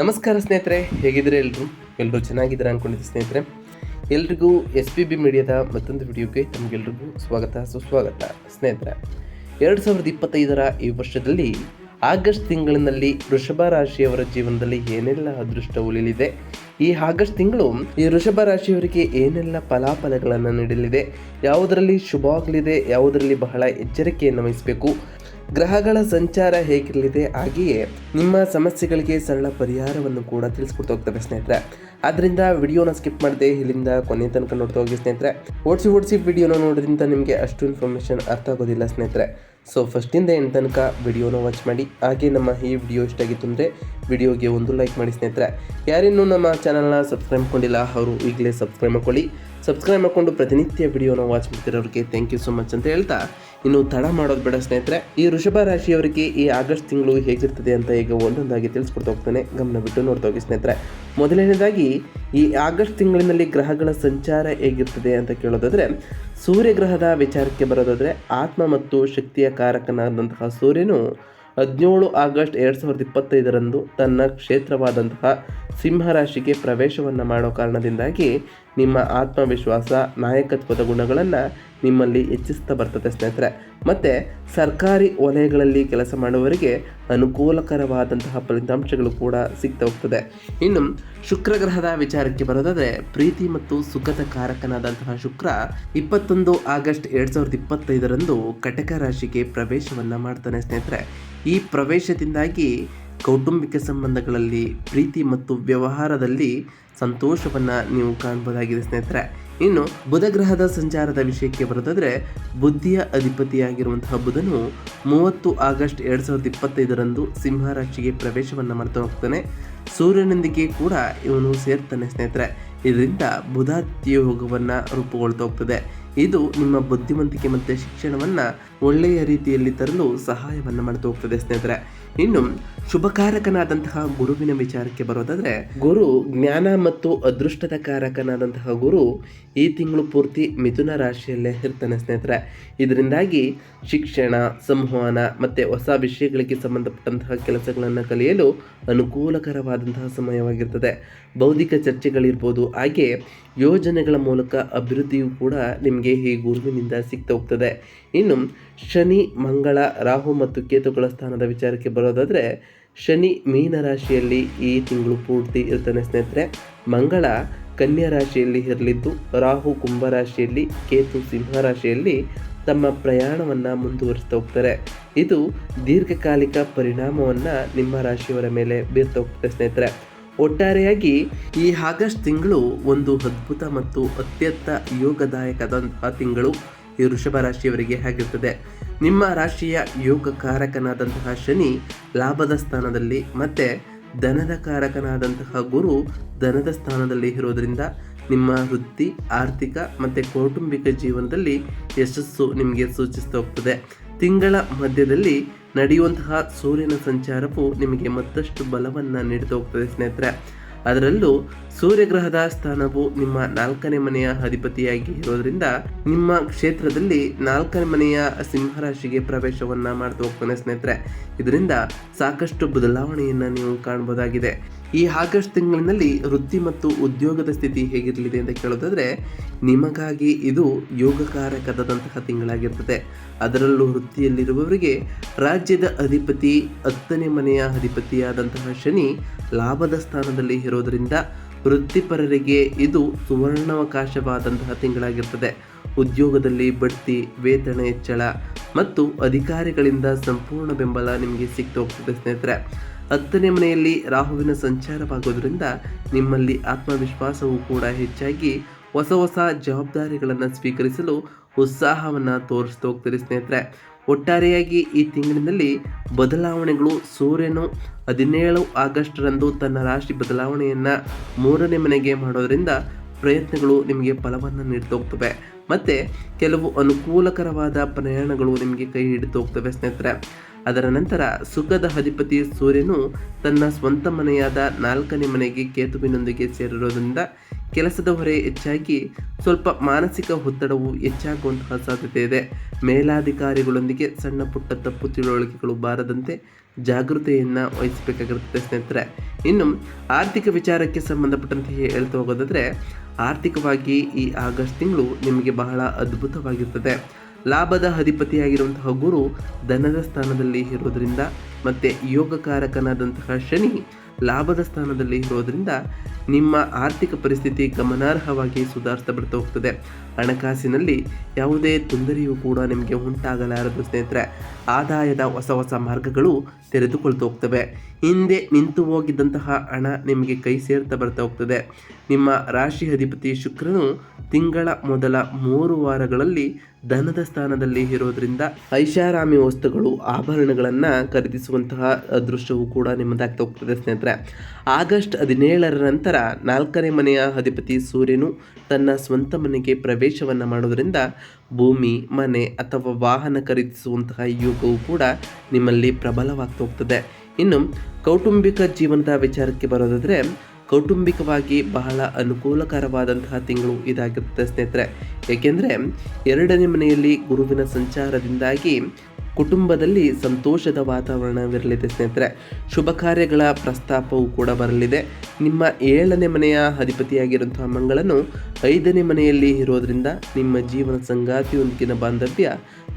ನಮಸ್ಕಾರ ಸ್ನೇಹಿತರೆ, ಹೇಗಿದ್ರೆ ಎಲ್ಲರೂ ಚೆನ್ನಾಗಿದ್ದಾರೆ ಅನ್ಕೊಂಡಿದ್ದೆ ಸ್ನೇಹಿತರೆ. ಎಲ್ರಿಗೂ SPB ಮೀಡಿಯಾದ ಮತ್ತೊಂದು ವಿಡಿಯೋಗೆ ತಮಗೆಲ್ರಿಗೂ ಸ್ವಾಗತ ಸುಸ್ವಾಗತ. ಸ್ನೇಹಿತರೆ, 2025ರ ಈ ವರ್ಷದಲ್ಲಿ ಆಗಸ್ಟ್ ತಿಂಗಳಿನಲ್ಲಿ ವೃಷಭ ರಾಶಿಯವರ ಜೀವನದಲ್ಲಿ ಏನೆಲ್ಲ ಅದೃಷ್ಟ ಉಳಿಲಿದೆ, ಈ ಆಗಸ್ಟ್ ತಿಂಗಳು ಈ ವೃಷಭ ರಾಶಿಯವರಿಗೆ ಏನೆಲ್ಲ ಫಲಾಫಲಗಳನ್ನು ನೀಡಲಿದೆ, ಯಾವುದರಲ್ಲಿ ಶುಭವಾಗಲಿದೆ, ಯಾವುದರಲ್ಲಿ ಬಹಳ ಎಚ್ಚರಿಕೆಯನ್ನು ವಹಿಸಬೇಕು, ಗ್ರಹಗಳ ಸಂಚಾರ ಹೇಗಿರಲಿದೆ, ಹಾಗೆಯೇ ನಿಮ್ಮ ಸಮಸ್ಯೆಗಳಿಗೆ ಸರಳ ಪರಿಹಾರವನ್ನು ಕೂಡ ತಿಳಿಸ್ಕೊಡ್ತಾ ಹೋಗ್ತವೆ ಸ್ನೇಹಿತರೆ. ಆದ್ದರಿಂದ ವಿಡಿಯೋನ ಸ್ಕಿಪ್ ಮಾಡದೆ ಇಲ್ಲಿಂದ ಕೊನೆ ತನಕ ನೋಡ್ತಾ ಹೋಗಿ ಸ್ನೇಹಿತರೆ. ಓಡಿಸಿ ವಿಡಿಯೋನ ನೋಡೋದ್ರಿಂದ ನಿಮಗೆ ಅಷ್ಟು ಇನ್ಫಾರ್ಮೇಷನ್ ಅರ್ಥ ಆಗೋದಿಲ್ಲ ಸ್ನೇಹಿತರೆ. ಸೊ ಫಸ್ಟಿಂದ ಎಂಡ್ ತನಕ ವಿಡಿಯೋನ ವಾಚ್ ಮಾಡಿ. ಹಾಗೆ ನಮ್ಮ ಈ ವಿಡಿಯೋ ಇಷ್ಟ ಆಗಿತ್ತು ಅಂದರೆ ವಿಡಿಯೋಗೆ ಒಂದು ಲೈಕ್ ಮಾಡಿ ಸ್ನೇಹಿತರೆ. ಯಾರಿನ್ನೂ ನಮ್ಮ ಚಾನಲ್ನ ಸಬ್ಸ್ಕ್ರೈಬ್ ಮಾಡ್ಕೊಂಡಿಲ್ಲ ಅವರು ಈಗಲೇ ಸಬ್ಸ್ಕ್ರೈಬ್ ಮಾಡ್ಕೊಳ್ಳಿ. ಸಬ್ಸ್ಕ್ರೈಬ್ ಮಾಡಿಕೊಂಡು ಪ್ರತಿನಿತ್ಯ ವಿಡಿಯೋನ ವಾಚ್ ಮಾಡ್ತಿರೋರಿಗೆ ಥ್ಯಾಂಕ್ ಯು ಸೊ ಮಚ್ ಅಂತ ಹೇಳ್ತಾ, ಇನ್ನು ತಡ ಮಾಡೋದು ಬೇಡ ಸ್ನೇಹಿತರೆ. ಈ ವೃಷಭ ರಾಶಿಯವರಿಗೆ ಈ ಆಗಸ್ಟ್ ತಿಂಗಳು ಹೇಗಿರ್ತದೆ ಅಂತ ಈಗ ಒಂದೊಂದಾಗಿ ತಿಳಿಸ್ಕೊಡ್ತಾ ಹೋಗ್ತಾನೆ, ಗಮನ ಬಿಟ್ಟು ನೋಡ್ತಾ ಹೋಗಿ ಸ್ನೇಹಿತರೆ. ಮೊದಲನೇದಾಗಿ ಈ ಆಗಸ್ಟ್ ತಿಂಗಳಿನಲ್ಲಿ ಗ್ರಹಗಳ ಸಂಚಾರ ಹೇಗಿರ್ತದೆ ಅಂತ ಕೇಳೋದಾದರೆ, ಸೂರ್ಯಗ್ರಹದ ವಿಚಾರಕ್ಕೆ ಬರೋದಾದರೆ, ಆತ್ಮ ಮತ್ತು ಶಕ್ತಿಯ ಕಾರಕನಾದಂತಹ ಸೂರ್ಯನು 17 ಆಗಸ್ಟ್ 2025ರಂದು ತನ್ನ ಕ್ಷೇತ್ರವಾದಂತಹ ಸಿಂಹರಾಶಿಗೆ ಪ್ರವೇಶವನ್ನು ಮಾಡೋ ಕಾರಣದಿಂದಾಗಿ ನಿಮ್ಮ ಆತ್ಮವಿಶ್ವಾಸ, ನಾಯಕತ್ವದ ಗುಣಗಳನ್ನು ನಿಮ್ಮಲ್ಲಿ ಹೆಚ್ಚಿಸ್ತಾ ಬರ್ತದೆ ಸ್ನೇಹಿತರೆ. ಮತ್ತು ಸರ್ಕಾರಿ ವಲಯಗಳಲ್ಲಿ ಕೆಲಸ ಮಾಡುವವರಿಗೆ ಅನುಕೂಲಕರವಾದಂತಹ ಫಲಿತಾಂಶಗಳು ಕೂಡ ಸಿಗ್ತಾ ಹೋಗ್ತದೆ. ಇನ್ನು ಶುಕ್ರ ಗ್ರಹದ ವಿಚಾರಕ್ಕೆ ಬರೋದಾದರೆ, ಪ್ರೀತಿ ಮತ್ತು ಸುಖದ ಕಾರಕನಾದಂತಹ ಶುಕ್ರ 21 ಆಗಸ್ಟ್ 2025ರಂದು ಕಟಕ ರಾಶಿಗೆ ಪ್ರವೇಶವನ್ನು ಮಾಡ್ತಾನೆ ಸ್ನೇಹಿತರೆ. ಈ ಪ್ರವೇಶದಿಂದಾಗಿ ಕೌಟುಂಬಿಕ ಸಂಬಂಧಗಳಲ್ಲಿ, ಪ್ರೀತಿ ಮತ್ತು ವ್ಯವಹಾರದಲ್ಲಿ ಸಂತೋಷವನ್ನು ನೀವು ಕಾಣಬಹುದಾಗಿದೆ ಸ್ನೇಹಿತರೆ. ಇನ್ನು ಬುಧ ಗ್ರಹದ ಸಂಚಾರದ ವಿಷಯಕ್ಕೆ ಬರೋದಾದರೆ, ಬುದ್ಧಿಯ ಅಧಿಪತಿಯಾಗಿರುವಂತಹ ಬುಧನು 30 ಆಗಸ್ಟ್ 2025ರಂದು ಸಿಂಹರಾಶಿಗೆ ಪ್ರವೇಶವನ್ನು ಮಾಡ್ತಾ ಹೋಗ್ತಾನೆ. ಸೂರ್ಯನೊಂದಿಗೆ ಕೂಡ ಇವನು ಸೇರ್ತಾನೆ ಸ್ನೇಹಿತರೆ. ಇದರಿಂದ ಬುಧಾದಿತ್ಯ ಯೋಗವನ್ನು ರೂಪುಗೊಳ್ತಾ ಹೋಗ್ತದೆ. ಇದು ನಿಮ್ಮ ಬುದ್ಧಿವಂತಿಕೆ ಮತ್ತು ಶಿಕ್ಷಣವನ್ನು ಒಳ್ಳೆಯ ರೀತಿಯಲ್ಲಿ ತರಲು ಸಹಾಯವನ್ನು ಮಾಡ್ತಾ ಹೋಗ್ತದೆ ಸ್ನೇಹಿತರೆ. ಇನ್ನು ಶುಭಕಾರಕನಾದಂತಹ ಗುರುವಿನ ವಿಚಾರಕ್ಕೆ ಬರೋದಾದರೆ, ಗುರು ಜ್ಞಾನ ಮತ್ತು ಅದೃಷ್ಟದ ಕಾರಕನಾದಂತಹ ಗುರು ಈ ತಿಂಗಳು ಪೂರ್ತಿ ಮಿಥುನ ರಾಶಿಯಲ್ಲೇ ಇರ್ತಾನೆ ಸ್ನೇಹಿತರೆ. ಇದರಿಂದಾಗಿ ಶಿಕ್ಷಣ, ಸಂವಹನ ಮತ್ತು ಹೊಸ ವಿಷಯಗಳಿಗೆ ಸಂಬಂಧಪಟ್ಟಂತಹ ಕೆಲಸಗಳನ್ನು ಕಲಿಯಲು ಅನುಕೂಲಕರವಾದಂತಹ ಸಮಯವಾಗಿರ್ತದೆ. ಬೌದ್ಧಿಕ ಚರ್ಚೆಗಳಿರ್ಬೋದು, ಹಾಗೆ ಯೋಜನೆಗಳ ಮೂಲಕ ಅಭಿವೃದ್ಧಿಯೂ ಕೂಡ ನಿಮಗೆ ಈ ಗುರುವಿನಿಂದ ಸಿಗ್ತಾ ಹೋಗ್ತದೆ. ಇನ್ನು ಶನಿ, ಮಂಗಳ, ರಾಹು ಮತ್ತು ಕೇತುಗಳ ಸ್ಥಾನದ ವಿಚಾರಕ್ಕೆ ಬರೋದಾದರೆ, ಶನಿ ಮೀನ ರಾಶಿಯಲ್ಲಿ ಈ ತಿಂಗಳು ಪೂರ್ತಿ ಇರ್ತಾನೆ ಸ್ನೇಹಿತರೆ. ಮಂಗಳ ಕನ್ಯಾ ರಾಶಿಯಲ್ಲಿ ಇರಲಿದ್ದು, ರಾಹು ಕುಂಭ ರಾಶಿಯಲ್ಲಿ, ಕೇತು ಸಿಂಹ ರಾಶಿಯಲ್ಲಿ ತಮ್ಮ ಪ್ರಯಾಣವನ್ನು ಮುಂದುವರಿಸ್ತಾ ಹೋಗ್ತಾರೆ. ಇದು ದೀರ್ಘಕಾಲಿಕ ಪರಿಣಾಮವನ್ನು ನಿಮ್ಮ ರಾಶಿಯವರ ಮೇಲೆ ಬೀರ್ತಾ ಹೋಗ್ತದೆ ಸ್ನೇಹಿತರೆ. ಒಟ್ಟಾರೆಯಾಗಿ ಈ ಆಗಸ್ಟ್ ತಿಂಗಳು ಒಂದು ಅದ್ಭುತ ಮತ್ತು ಅತ್ಯಂತ ಯೋಗದಾಯಕದಂತಹ ತಿಂಗಳು ಈ ವೃಷಭ ರಾಶಿಯವರಿಗೆ ಆಗಿರ್ತದೆ. ನಿಮ್ಮ ರಾಶಿಯ ಯೋಗ ಕಾರಕನಾದಂತಹ ಶನಿ ಲಾಭದ ಸ್ಥಾನದಲ್ಲಿ ಮತ್ತು ಧನದ ಕಾರಕನಾದಂತಹ ಗುರು ಧನದ ಸ್ಥಾನದಲ್ಲಿ ಇರೋದರಿಂದ ನಿಮ್ಮ ವೃತ್ತಿ, ಆರ್ಥಿಕ ಮತ್ತು ಕೌಟುಂಬಿಕ ಜೀವನದಲ್ಲಿ ಯಶಸ್ಸು ನಿಮಗೆ ಸೂಚಿಸ್ತಾ ಹೋಗ್ತದೆ. ತಿಂಗಳ ಮಧ್ಯದಲ್ಲಿ ನಡೆಯುವಂತಹ ಸೂರ್ಯನ ಸಂಚಾರವು ನಿಮಗೆ ಮತ್ತಷ್ಟು ಬಲವನ್ನು ನೀಡ್ತಾ ಹೋಗ್ತದೆ ಸ್ನೇಹಿತರೆ. ಅದರಲ್ಲೂ ಸೂರ್ಯಗ್ರಹದ ಸ್ಥಾನವು ನಿಮ್ಮ 4ನೇ ಮನೆಯ ಅಧಿಪತಿಯಾಗಿ ಇರೋದ್ರಿಂದ ನಿಮ್ಮ ಕ್ಷೇತ್ರದಲ್ಲಿ 4ನೇ ಮನೆಯ ಸಿಂಹರಾಶಿಗೆ ಪ್ರವೇಶವನ್ನು ಮಾಡ್ತಾ ಹೋಗ್ತಾನೆ ಸ್ನೇಹಿತರೆ. ಇದರಿಂದ ಸಾಕಷ್ಟು ಬದಲಾವಣೆಯನ್ನು ನೀವು ಕಾಣಬಹುದಾಗಿದೆ. ಈ ಆಗಸ್ಟ್ ತಿಂಗಳಿನಲ್ಲಿ ವೃತ್ತಿ ಮತ್ತು ಉದ್ಯೋಗದ ಸ್ಥಿತಿ ಹೇಗಿರಲಿದೆ ಅಂತ ಕೇಳೋದಾದರೆ, ನಿಮಗಾಗಿ ಇದು ಯೋಗಕಾರಕದಂತಹ ತಿಂಗಳಾಗಿರ್ತದೆ. ಅದರಲ್ಲೂ ವೃತ್ತಿಯಲ್ಲಿರುವವರಿಗೆ ರಾಜ್ಯದ ಅಧಿಪತಿ 10ನೇ ಮನೆಯ ಅಧಿಪತಿಯಾದಂತಹ ಶನಿ ಲಾಭದ ಸ್ಥಾನದಲ್ಲಿ ಇರೋದರಿಂದ ವೃತ್ತಿಪರರಿಗೆ ಇದು ಸುವರ್ಣಾವಕಾಶವಾದಂತಹ ತಿಂಗಳಾಗಿರ್ತದೆ. ಉದ್ಯೋಗದಲ್ಲಿ ಬಡ್ತಿ, ವೇತನ ಹೆಚ್ಚಳ ಮತ್ತು ಅಧಿಕಾರಿಗಳಿಂದ ಸಂಪೂರ್ಣ ಬೆಂಬಲ ನಿಮಗೆ ಸಿಗ್ತಾ ಹೋಗ್ತದೆ ಸ್ನೇಹಿತರೆ. 10ನೇ ಮನೆಯಲ್ಲಿ ರಾಹುವಿನ ಸಂಚಾರವಾಗೋದ್ರಿಂದ ನಿಮ್ಮಲ್ಲಿ ಆತ್ಮವಿಶ್ವಾಸವೂ ಕೂಡ ಹೆಚ್ಚಾಗಿ ಹೊಸ ಜವಾಬ್ದಾರಿಗಳನ್ನು ಸ್ವೀಕರಿಸಲು ಉತ್ಸಾಹವನ್ನು ತೋರಿಸ್ತಾ ಹೋಗ್ತಾರೆ ಸ್ನೇಹಿತರೆ. ಒಟ್ಟಾರೆಯಾಗಿ ಈ ತಿಂಗಳಿನಲ್ಲಿ ಬದಲಾವಣೆಗಳು, ಸೂರ್ಯನು 17 ಆಗಸ್ಟ್ರಂದು ತನ್ನ ರಾಶಿ ಬದಲಾವಣೆಯನ್ನು 3ನೇ ಮನೆಗೆ ಮಾಡೋದರಿಂದ ಪ್ರಯತ್ನಗಳು ನಿಮಗೆ ಫಲವನ್ನು ನೀಡ್ತಾ ಹೋಗ್ತವೆ ಮತ್ತು ಕೆಲವು ಅನುಕೂಲಕರವಾದ ಪ್ರಯಾಣಗಳು ನಿಮಗೆ ಕೈ ಹಿಡಿದು ಹೋಗ್ತವೆ ಸ್ನೇಹಿತರೆ. ಅದರ ನಂತರ ಸುಖದ ಅಧಿಪತಿ ಸೂರ್ಯನು ತನ್ನ ಸ್ವಂತ ಮನೆಯಾದ 4ನೇ ಮನೆಗೆ ಕೇತುವಿನೊಂದಿಗೆ ಸೇರಿರೋದ್ರಿಂದ ಕೆಲಸದ ಹೊರೆ ಹೆಚ್ಚಾಗಿ ಸ್ವಲ್ಪ ಮಾನಸಿಕ ಒತ್ತಡವು ಹೆಚ್ಚಾಗುವಂತಹ ಸಾಧ್ಯತೆ ಇದೆ. ಮೇಲಾಧಿಕಾರಿಗಳೊಂದಿಗೆ ಸಣ್ಣ ಪುಟ್ಟ ತಪ್ಪು ತಿಳುವಳಿಕೆಗಳು ಬಾರದಂತೆ ಜಾಗೃತೆಯನ್ನು ವಹಿಸಬೇಕಾಗಿರುತ್ತೆ ಸ್ನೇಹಿತರೆ. ಇನ್ನು ಆರ್ಥಿಕ ವಿಚಾರಕ್ಕೆ ಸಂಬಂಧಪಟ್ಟಂತೆ ಹೇಳ್ತಾ ಹೋಗೋದಾದರೆ, ಆರ್ಥಿಕವಾಗಿ ಈ ಆಗಸ್ಟ್ ತಿಂಗಳು ನಿಮಗೆ ಬಹಳ ಅದ್ಭುತವಾಗಿರ್ತದೆ. ಲಾಭದ ಅಧಿಪತಿಯಾಗಿರುವಂತಹ ಗುರು ಧನದ ಸ್ಥಾನದಲ್ಲಿ ಇರೋದರಿಂದ ಮತ್ತು ಯೋಗಕಾರಕನಾದಂತಹ ಶನಿ ಲಾಭದ ಸ್ಥಾನದಲ್ಲಿ ಇರೋದರಿಂದ ನಿಮ್ಮ ಆರ್ಥಿಕ ಪರಿಸ್ಥಿತಿ ಗಮನಾರ್ಹವಾಗಿ ಸುಧಾರಿಸ್ತಾ ಬರ್ತಾ ಹೋಗ್ತದೆ. ಹಣಕಾಸಿನಲ್ಲಿ ಯಾವುದೇ ತೊಂದರೆಯೂ ಕೂಡ ನಿಮಗೆ ಉಂಟಾಗಲಾರದು ಸ್ನೇಹಿತರೆ. ಆದಾಯದ ಹೊಸ ಹೊಸ ಮಾರ್ಗಗಳು ತೆರೆದುಕೊಳ್ತಾ ಹೋಗ್ತವೆ. ಹಿಂದೆ ನಿಂತು ಹೋಗಿದ್ದಂತಹ ಹಣ ನಿಮಗೆ ಕೈ ಸೇರ್ತಾ ಬರ್ತಾ ಹೋಗ್ತದೆ. ನಿಮ್ಮ ರಾಶಿ ಅಧಿಪತಿ ಶುಕ್ರನು ತಿಂಗಳ ಮೊದಲ 3 ವಾರಗಳಲ್ಲಿ ಧನದ ಸ್ಥಾನದಲ್ಲಿ ಇರೋದ್ರಿಂದ ಐಷಾರಾಮಿ ವಸ್ತುಗಳು, ಆಭರಣಗಳನ್ನು ಖರೀದಿಸುವಂತಹ ಅದೃಷ್ಟವೂ ಕೂಡ ನಿಮ್ಮದಾಗ್ತಾ ಹೋಗ್ತದೆ ಸ್ನೇಹಿತರೆ. ಆಗಸ್ಟ್ 17ರ ನಂತರ 4ನೇ ಮನೆಯ ಅಧಿಪತಿ ಸೂರ್ಯನು ತನ್ನ ಸ್ವಂತ ಮನೆಗೆ ಪ್ರವೇಶವನ್ನು ಮಾಡೋದರಿಂದ ಭೂಮಿ, ಮನೆ ಅಥವಾ ವಾಹನ ಖರೀದಿಸುವಂತಹ ಯೋಗವು ಕೂಡ ನಿಮ್ಮಲ್ಲಿ ಪ್ರಬಲವಾಗ್ತಾ ಹೋಗ್ತದೆ. ಇನ್ನು ಕೌಟುಂಬಿಕ ಜೀವನದ ವಿಚಾರಕ್ಕೆ ಬರೋದಾದರೆ, ಕೌಟುಂಬಿಕವಾಗಿ ಬಹಳ ಅನುಕೂಲಕರವಾದಂತಹ ತಿಂಗಳು ಇದಾಗಿರುತ್ತೆ ಸ್ನೇಹಿತರೆ. ಏಕೆಂದರೆ 2ನೇ ಮನೆಯಲ್ಲಿ ಗುರುವಿನ ಸಂಚಾರದಿಂದಾಗಿ ಕುಟುಂಬದಲ್ಲಿ ಸಂತೋಷದ ವಾತಾವರಣವಿರಲಿದೆ ಸ್ನೇಹಿತರೆ. ಶುಭ ಕಾರ್ಯಗಳ ಪ್ರಸ್ತಾಪವೂ ಕೂಡ ಬರಲಿದೆ. ನಿಮ್ಮ 7ನೇ ಮನೆಯ ಅಧಿಪತಿಯಾಗಿರುವಂತಹ ಮಂಗಳನು 5ನೇ ಮನೆಯಲ್ಲಿ ಇರೋದರಿಂದ ನಿಮ್ಮ ಜೀವನ ಸಂಗಾತಿಯೊಂದಿಗಿನ ಬಾಂಧವ್ಯ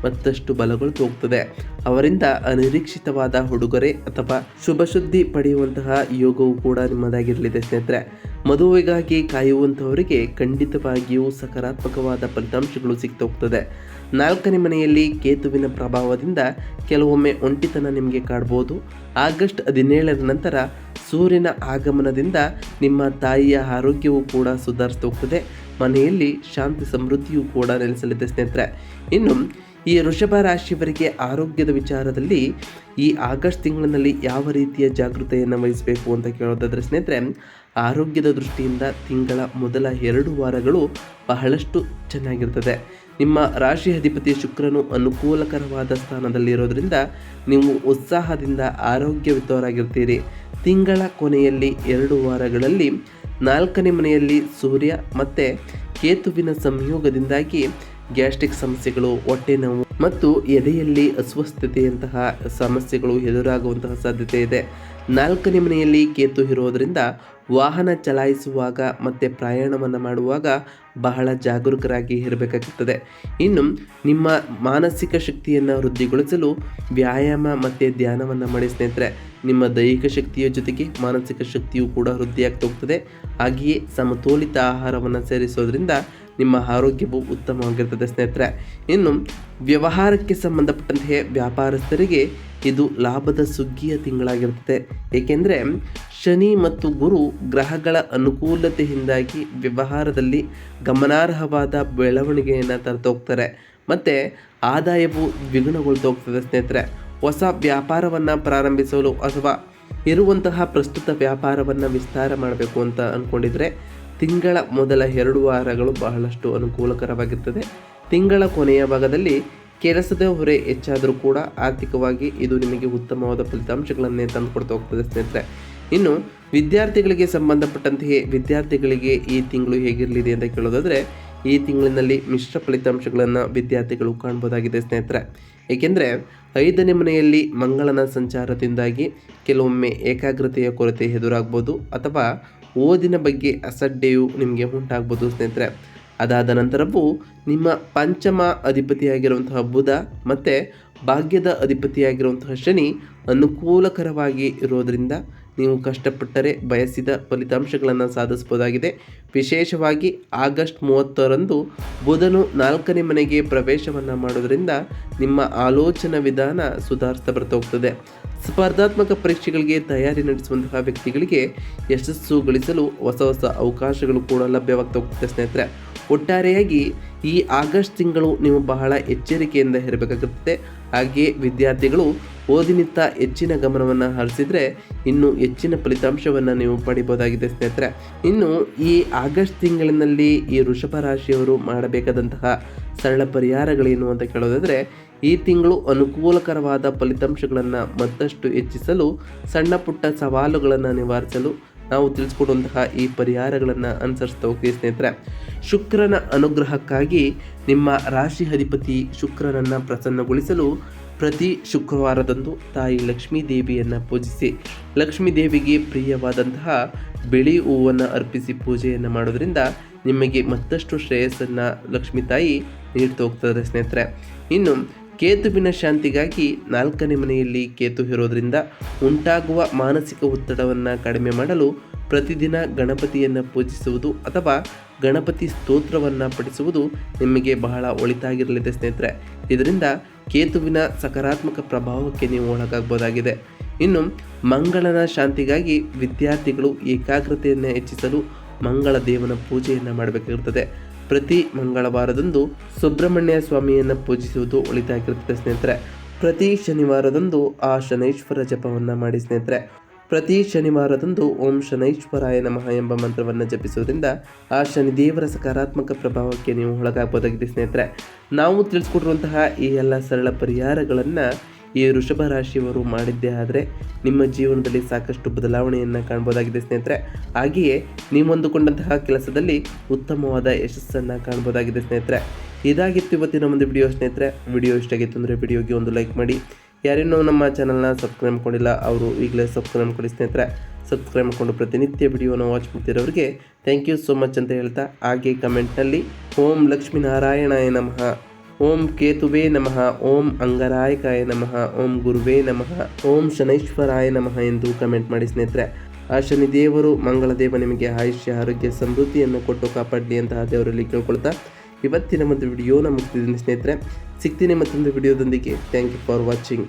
ಮತ್ತಷ್ಟು ಬಲಗೊಳ್ತಾ ಹೋಗ್ತದೆ. ಅವರಿಂದ ಅನಿರೀಕ್ಷಿತವಾದ ಉಡುಗೊರೆ ಅಥವಾ ಶುಭ ಸುದ್ದಿ ಪಡೆಯುವಂತಹ ಯೋಗವೂ ಕೂಡ ನಿಮ್ಮದಾಗಿರಲಿದೆ ಸ್ನೇಹಿತರೆ. ಮದುವೆಗಾಗಿ ಕಾಯುವಂತಹವರಿಗೆ ಖಂಡಿತವಾಗಿಯೂ ಸಕಾರಾತ್ಮಕವಾದ ಫಲಿತಾಂಶಗಳು ಸಿಗ್ತಾ ಹೋಗ್ತದೆ. 4ನೇ ಮನೆಯಲ್ಲಿ ಕೇತುವಿನ ಪ್ರಭಾವದಿಂದ ಕೆಲವೊಮ್ಮೆ ಒಂಟಿತನ ನಿಮಗೆ ಕಾಡ್ಬೋದು. ಆಗಸ್ಟ್ 17ರ ನಂತರ ಸೂರ್ಯನ ಆಗಮನದಿಂದ ನಿಮ್ಮ ತಾಯಿಯ ಆರೋಗ್ಯವೂ ಕೂಡ ಸುಧಾರಿಸ್ತಾ ಹೋಗ್ತದೆ. ಮನೆಯಲ್ಲಿ ಶಾಂತಿ ಸಮೃದ್ಧಿಯೂ ಕೂಡ ನೆಲೆಸಲಿದೆ ಸ್ನೇಹಿತರೆ. ಇನ್ನು ಈ ವೃಷಭ ರಾಶಿಯವರಿಗೆ ಆರೋಗ್ಯದ ವಿಚಾರದಲ್ಲಿ ಈ ಆಗಸ್ಟ್ ತಿಂಗಳಿನಲ್ಲಿ ಯಾವ ರೀತಿಯ ಜಾಗೃತೆಯನ್ನು ವಹಿಸಬೇಕು ಅಂತ ಕೇಳೋದಾದರೆ ಸ್ನೇಹಿತರೆ, ಆರೋಗ್ಯದ ದೃಷ್ಟಿಯಿಂದ ತಿಂಗಳ ಮೊದಲ 2 ವಾರಗಳು ಬಹಳಷ್ಟು ಚೆನ್ನಾಗಿರ್ತದೆ. ನಿಮ್ಮ ರಾಶಿ ಅಧಿಪತಿ ಶುಕ್ರನು ಅನುಕೂಲಕರವಾದ ಸ್ಥಾನದಲ್ಲಿರೋದ್ರಿಂದ ನೀವು ಉತ್ಸಾಹದಿಂದ ಆರೋಗ್ಯಯುತರಾಗಿರ್ತೀರಿ. ತಿಂಗಳ ಕೊನೆಯಲ್ಲಿ 2 ವಾರಗಳಲ್ಲಿ 4ನೇ ಮನೆಯಲ್ಲಿ ಸೂರ್ಯ ಮತ್ತು ಕೇತುವಿನ ಸಂಯೋಗದಿಂದಾಗಿ ಗ್ಯಾಸ್ಟ್ರಿಕ್ ಸಮಸ್ಯೆಗಳು, ಹೊಟ್ಟೆ ನೋವು ಮತ್ತು ಎದೆಯಲ್ಲಿ ಅಸ್ವಸ್ಥತೆಯಂತಹ ಸಮಸ್ಯೆಗಳು ಎದುರಾಗುವಂತಹ ಸಾಧ್ಯತೆ ಇದೆ. 4ನೇ ಮನೆಯಲ್ಲಿ ಕೇತು ಇರೋದರಿಂದ ವಾಹನ ಚಲಾಯಿಸುವಾಗ ಮತ್ತು ಪ್ರಯಾಣವನ್ನು ಮಾಡುವಾಗ ಬಹಳ ಜಾಗರೂಕರಾಗಿ ಇರಬೇಕಾಗುತ್ತದೆ. ಇನ್ನು ನಿಮ್ಮ ಮಾನಸಿಕ ಶಕ್ತಿಯನ್ನು ವೃದ್ಧಿಗೊಳಿಸಲು ವ್ಯಾಯಾಮ ಮತ್ತು ಧ್ಯಾನವನ್ನು ಮಾಡಿ ಸ್ನೇಹಿತರೆ. ನಿಮ್ಮ ದೈಹಿಕ ಶಕ್ತಿಯ ಜೊತೆಗೆ ಮಾನಸಿಕ ಶಕ್ತಿಯೂ ಕೂಡ ವೃದ್ಧಿಯಾಗ್ತಾ ಹೋಗ್ತದೆ. ಹಾಗೆಯೇ ಸಮತೋಲಿತ ಆಹಾರವನ್ನು ಸೇರಿಸೋದ್ರಿಂದ ನಿಮ್ಮ ಆರೋಗ್ಯವು ಉತ್ತಮವಾಗಿರ್ತದೆ ಸ್ನೇಹಿತರೆ. ಇನ್ನು ವ್ಯವಹಾರಕ್ಕೆ ಸಂಬಂಧಪಟ್ಟಂತೆ ವ್ಯಾಪಾರಸ್ಥರಿಗೆ ಇದು ಲಾಭದ ಸುಗ್ಗಿಯ ತಿಂಗಳಾಗಿರ್ತದೆ. ಏಕೆಂದರೆ ಶನಿ ಮತ್ತು ಗುರು ಗ್ರಹಗಳ ಅನುಕೂಲತೆಯಿಂದಾಗಿ ವ್ಯವಹಾರದಲ್ಲಿ ಗಮನಾರ್ಹವಾದ ಬೆಳವಣಿಗೆಯನ್ನು ತರ್ತಾ ಹೋಗ್ತಾರೆ ಮತ್ತು ಆದಾಯವು ದ್ವಿಗುಣಗೊಳ್ತಾ ಹೋಗ್ತದೆ ಸ್ನೇಹಿತರೆ. ಹೊಸ ವ್ಯಾಪಾರವನ್ನು ಪ್ರಾರಂಭಿಸಲು ಅಥವಾ ಇರುವಂತಹ ಪ್ರಸ್ತುತ ವ್ಯಾಪಾರವನ್ನು ವಿಸ್ತಾರ ಮಾಡಬೇಕು ಅಂತ ಅಂದ್ಕೊಂಡಿದ್ರೆ ತಿಂಗಳ ಮೊದಲ 2 ವಾರಗಳು ಬಹಳಷ್ಟು ಅನುಕೂಲಕರವಾಗಿರ್ತದೆ. ತಿಂಗಳ ಕೊನೆಯ ಭಾಗದಲ್ಲಿ ಕೆಲಸದ ಹೊರೆ ಹೆಚ್ಚಾದರೂ ಕೂಡ ಆರ್ಥಿಕವಾಗಿ ಇದು ನಿಮಗೆ ಉತ್ತಮವಾದ ಫಲಿತಾಂಶಗಳನ್ನೇ ತಂದುಕೊಡ್ತಾ ಹೋಗ್ತದೆ ಸ್ನೇಹಿತರೆ. ಇನ್ನು ವಿದ್ಯಾರ್ಥಿಗಳಿಗೆ ಸಂಬಂಧಪಟ್ಟಂತೆಯೇ ವಿದ್ಯಾರ್ಥಿಗಳಿಗೆ ಈ ತಿಂಗಳು ಹೇಗಿರಲಿದೆ ಅಂತ ಕೇಳೋದಾದರೆ, ಈ ತಿಂಗಳಿನಲ್ಲಿ ಮಿಶ್ರ ಫಲಿತಾಂಶಗಳನ್ನು ವಿದ್ಯಾರ್ಥಿಗಳು ಕಾಣ್ಬೋದಾಗಿದೆ ಸ್ನೇಹಿತರೆ. ಏಕೆಂದರೆ 5ನೇ ಮನೆಯಲ್ಲಿ ಮಂಗಳನ ಸಂಚಾರದಿಂದಾಗಿ ಕೆಲವೊಮ್ಮೆ ಏಕಾಗ್ರತೆಯ ಕೊರತೆ ಎದುರಾಗ್ಬೋದು ಅಥವಾ ಓದಿನ ಬಗ್ಗೆ ಅಸಡ್ಡೆಯು ನಿಮಗೆ ಉಂಟಾಗ್ಬೋದು ಸ್ನೇಹಿತರೆ. ಅದಾದ ನಂತರವೂ ನಿಮ್ಮ ಪಂಚಮ ಅಧಿಪತಿಯಾಗಿರುವಂತಹ ಬುಧ ಮತ್ತು ಭಾಗ್ಯದ ಅಧಿಪತಿಯಾಗಿರುವಂತಹ ಶನಿ ಅನುಕೂಲಕರವಾಗಿ ಇರೋದರಿಂದ ನೀವು ಕಷ್ಟಪಟ್ಟರೆ ಬಯಸಿದ ಫಲಿತಾಂಶಗಳನ್ನು ಸಾಧಿಸಬಹುದಾಗಿದೆ. ವಿಶೇಷವಾಗಿ ಆಗಸ್ಟ್ 30ರಂದು ಬುಧನು 4ನೇ ಮನೆಗೆ ಪ್ರವೇಶವನ್ನು ಮಾಡೋದರಿಂದ ನಿಮ್ಮ ಆಲೋಚನಾ ವಿಧಾನ ಸುಧಾರಿಸ್ತಾ ಬರ್ತಾ ಹೋಗ್ತದೆ. ಸ್ಪರ್ಧಾತ್ಮಕ ಪರೀಕ್ಷೆಗಳಿಗೆ ತಯಾರಿ ನಡೆಸುವಂತಹ ವ್ಯಕ್ತಿಗಳಿಗೆ ಯಶಸ್ಸು ಗಳಿಸಲು ಹೊಸ ಹೊಸ ಅವಕಾಶಗಳು ಕೂಡ ಲಭ್ಯವಾಗ್ತಾ ಹೋಗ್ತದೆ ಸ್ನೇಹಿತರೆ. ಒಟ್ಟಾರೆಯಾಗಿ ಈ ಆಗಸ್ಟ್ ತಿಂಗಳು ನೀವು ಬಹಳ ಎಚ್ಚರಿಕೆಯಿಂದ ಇರಬೇಕಾಗುತ್ತದೆ. ಹಾಗೆಯೇ ವಿದ್ಯಾರ್ಥಿಗಳು ಓದಿನಿಂದ ಹೆಚ್ಚಿನ ಗಮನವನ್ನು ಹರಿಸಿದರೆ ಇನ್ನೂ ಹೆಚ್ಚಿನ ಫಲಿತಾಂಶವನ್ನು ನೀವು ಪಡಿಬೋದಾಗಿದೆ ಸ್ನೇಹಿತರೆ. ಇನ್ನು ಈ ಆಗಸ್ಟ್ ತಿಂಗಳಿನಲ್ಲಿ ಈ ವೃಷಭ ರಾಶಿಯವರು ಮಾಡಬೇಕಾದಂತಹ ಸರಳ ಪರಿಹಾರಗಳೇನು ಅಂತ ಕೇಳೋದಾದರೆ, ಈ ತಿಂಗಳು ಅನುಕೂಲಕರವಾದ ಫಲಿತಾಂಶಗಳನ್ನು ಮತ್ತಷ್ಟು ಹೆಚ್ಚಿಸಲು, ಸಣ್ಣ ಪುಟ್ಟ ಸವಾಲುಗಳನ್ನು ನಿವಾರಿಸಲು ನಾವು ತಿಳಿಸ್ಕೊಡುವಂತಹ ಈ ಪರಿಹಾರಗಳನ್ನು ಅನುಸರಿಸ್ತಾ ಹೋಗ್ತೀವಿ ಸ್ನೇಹಿತರೆ. ಶುಕ್ರನ ಅನುಗ್ರಹಕ್ಕಾಗಿ ನಿಮ್ಮ ರಾಶಿ ಅಧಿಪತಿ ಶುಕ್ರನನ್ನು ಪ್ರಸನ್ನಗೊಳಿಸಲು ಪ್ರತಿ ಶುಕ್ರವಾರದಂದು ತಾಯಿ ಲಕ್ಷ್ಮೀ ದೇವಿಯನ್ನು ಪೂಜಿಸಿ, ಲಕ್ಷ್ಮೀ ದೇವಿಗೆ ಪ್ರಿಯವಾದಂತಹ ಬಿಳಿ ಹೂವನ್ನು ಅರ್ಪಿಸಿ ಪೂಜೆಯನ್ನು ಮಾಡೋದ್ರಿಂದ ನಿಮಗೆ ಮತ್ತಷ್ಟು ಶ್ರೇಯಸ್ಸನ್ನು ಲಕ್ಷ್ಮೀ ತಾಯಿ ನೀಡ್ತಾ ಹೋಗ್ತಾರೆ ಸ್ನೇಹಿತರೆ. ಇನ್ನು ಕೇತುವಿನ ಶಾಂತಿಗಾಗಿ 4ನೇ ಮನೆಯಲ್ಲಿ ಕೇತು ಇರೋದ್ರಿಂದ ಉಂಟಾಗುವ ಮಾನಸಿಕ ಒತ್ತಡವನ್ನು ಕಡಿಮೆ ಮಾಡಲು ಪ್ರತಿದಿನ ಗಣಪತಿಯನ್ನು ಪೂಜಿಸುವುದು ಅಥವಾ ಗಣಪತಿ ಸ್ತೋತ್ರವನ್ನು ಪಠಿಸುವುದು ನಿಮಗೆ ಬಹಳ ಒಳಿತಾಗಿರಲಿದೆ ಸ್ನೇಹಿತರೆ. ಇದರಿಂದ ಕೇತುವಿನ ಸಕಾರಾತ್ಮಕ ಪ್ರಭಾವಕ್ಕೆ ನೀವು ಒಳಗಾಗಬಹುದಾಗಿದೆ. ಇನ್ನು ಮಂಗಳನ ಶಾಂತಿಗಾಗಿ ವಿದ್ಯಾರ್ಥಿಗಳು ಏಕಾಗ್ರತೆಯನ್ನು ಹೆಚ್ಚಿಸಲು ಮಂಗಳ ದೇವನ ಪೂಜೆಯನ್ನು ಮಾಡಬೇಕಾಗಿರ್ತದೆ. ಪ್ರತಿ ಮಂಗಳವಾರದಂದು ಸುಬ್ರಹ್ಮಣ್ಯ ಸ್ವಾಮಿಯನ್ನು ಪೂಜಿಸುವುದು ಒಳಿತಾಗಿರುತ್ತದೆ ಸ್ನೇಹಿತರೆ. ಪ್ರತಿ ಶನಿವಾರದಂದು ಆ ಶನೈಶ್ವರ ಜಪವನ್ನು ಮಾಡಿ ಸ್ನೇಹಿತರೆ. ಪ್ರತಿ ಶನಿವಾರದಂದು ಓಂ ಶನೈಶ್ವರಾಯ ನಮಃ ಎಂಬ ಮಂತ್ರವನ್ನು ಜಪಿಸುವುದರಿಂದ ಆ ಶನಿದೇವರ ಸಕಾರಾತ್ಮಕ ಪ್ರಭಾವಕ್ಕೆ ನೀವು ಒಳಗಾಗಬಹುದಾಗಿದೆ ಸ್ನೇಹಿತರೆ. ನಾವು ತಿಳಿಸ್ಕೊಟ್ಟಿರುವಂತಹ ಈ ಎಲ್ಲ ಸರಳ ಪರಿಹಾರಗಳನ್ನು ಈ ವೃಷಭ ರಾಶಿಯವರು ಮಾಡಿದ್ದೇ ಆದರೆ ನಿಮ್ಮ ಜೀವನದಲ್ಲಿ ಸಾಕಷ್ಟು ಬದಲಾವಣೆಯನ್ನು ಕಾಣ್ಬೋದಾಗಿದೆ ಸ್ನೇಹಿತರೆ. ಹಾಗೆಯೇ ನೀವು ಅಂದುಕೊಂಡಂತಹ ಕೆಲಸದಲ್ಲಿ ಉತ್ತಮವಾದ ಯಶಸ್ಸನ್ನು ಕಾಣ್ಬೋದಾಗಿದೆ ಸ್ನೇಹಿತರೆ. ಇದಾಗಿತ್ತು ಇವತ್ತಿನ ಒಂದು ವಿಡಿಯೋ ಸ್ನೇಹಿತರೆ. ವಿಡಿಯೋ ಇಷ್ಟ ಆಗಿತ್ತು ಅಂದರೆ ವಿಡಿಯೋಗೆ ಒಂದು ಲೈಕ್ ಮಾಡಿ. ಯಾರೇನೋ ನಮ್ಮ ಚಾನಲ್ನ ಸಬ್ಸ್ಕ್ರೈಬ್ ಮಾಡಿಲ್ಲ ಅವರು ಈಗಲೇ ಸಬ್ಸ್ಕ್ರೈಬ್ ಮಾಡಿ ಸ್ನೇಹಿತರೆ. ಸಬ್ಸ್ಕ್ರೈಬ್ ಮಾಡಿಕೊಂಡು ಪ್ರತಿನಿತ್ಯ ವಿಡಿಯೋನ ವಾಚ್ ಮಾಡ್ತಿರೋರಿಗೆ ಥ್ಯಾಂಕ್ ಯು ಸೋ ಮಚ್ ಅಂತ ಹೇಳ್ತಾ, ಹಾಗೆ ಕಮೆಂಟ್ನಲ್ಲಿ ಓಂ ಲಕ್ಷ್ಮೀನಾರಾಯಣಾಯ ನಮಃ, ಓಂ ಕೇತುವೇ ನಮಃ, ಓಂ ಅಂಗರಾಯಕಾಯ ನಮಃ, ಓಂ ಗುರುವೇ ನಮಃ, ಓಂ ಶನೈಶ್ವರಾಯ ನಮಃ ಎಂದು ಕಮೆಂಟ್ ಮಾಡಿ ಸ್ನೇಹಿತರೆ. ಆ ಶನಿದೇವರು ಮಂಗಳದೇವ ನಿಮಗೆ ಆಯುಷ್ಯ ಆರೋಗ್ಯ ಸಮೃದ್ಧಿಯನ್ನು ಕೊಟ್ಟು ಕಾಪಾಡಲಿ ಅಂತ ದೇವರಲ್ಲಿ ಕೇಳ್ಕೊಳ್ತಾ ಇವತ್ತಿನ ಒಂದು ವಿಡಿಯೋನ ಮುಗಿಸ್ತಿದ್ದೀನಿ ಸ್ನೇಹಿತರೆ. ಸಿಗ್ತೀನಿ ಮತ್ತೊಂದು ವಿಡಿಯೋದೊಂದಿಗೆ. Thank you for watching.